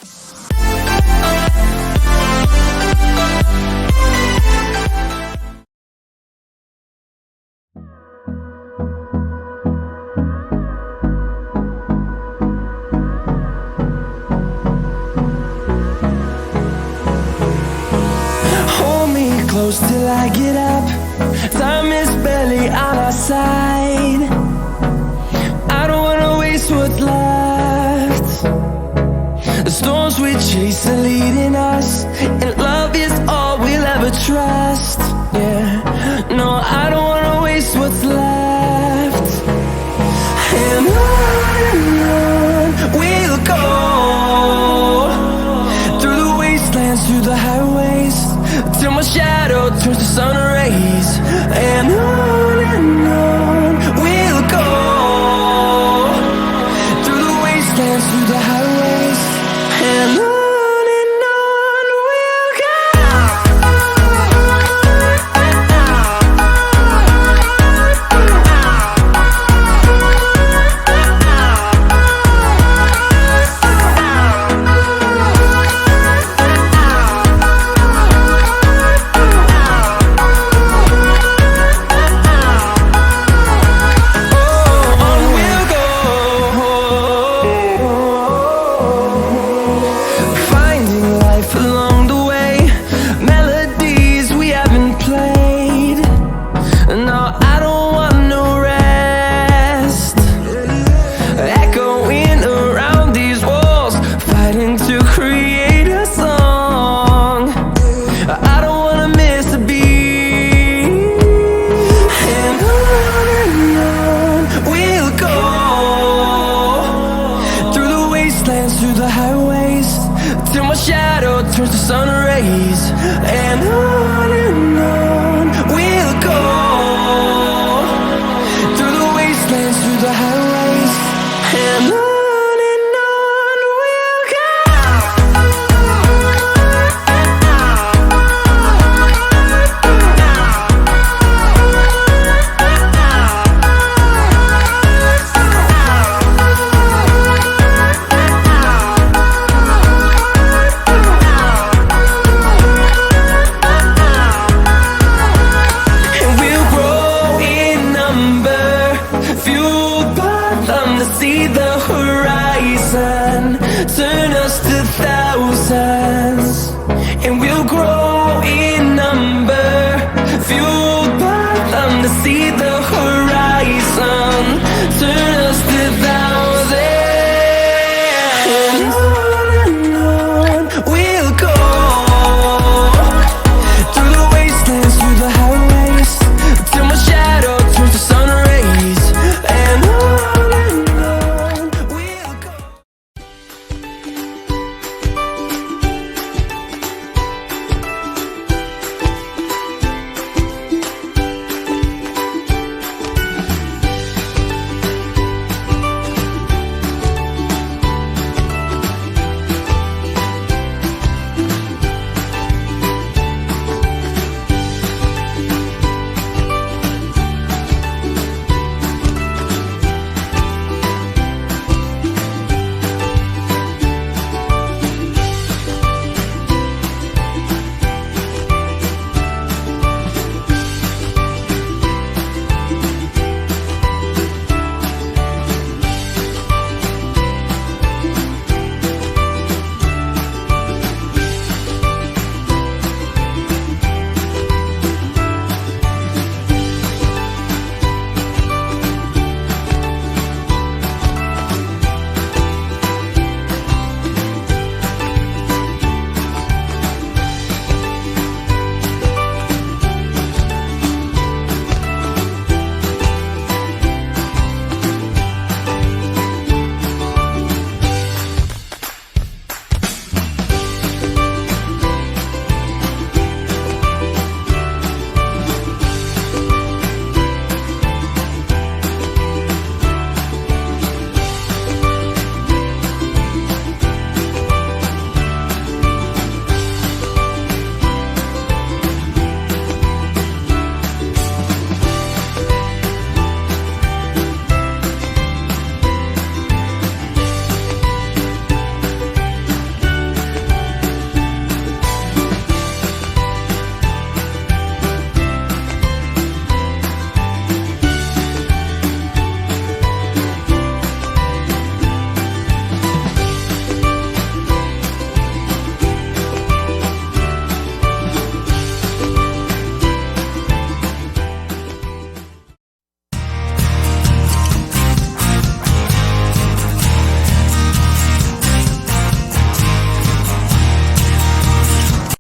Hold me close till I get up. Time is barely on our side. I don't wanna waste what's left. The storms we chase are leading us, and love is all we'll ever trust. Yeah, no, I don't wanna waste what's left. And on we'll go, through the wastelands, through the highways, till my shadow turns to sun rays. And on we'll go, through the wastelands, through the highways, and on we'll go. Through the highways, till my shadow turns to sun rays. And on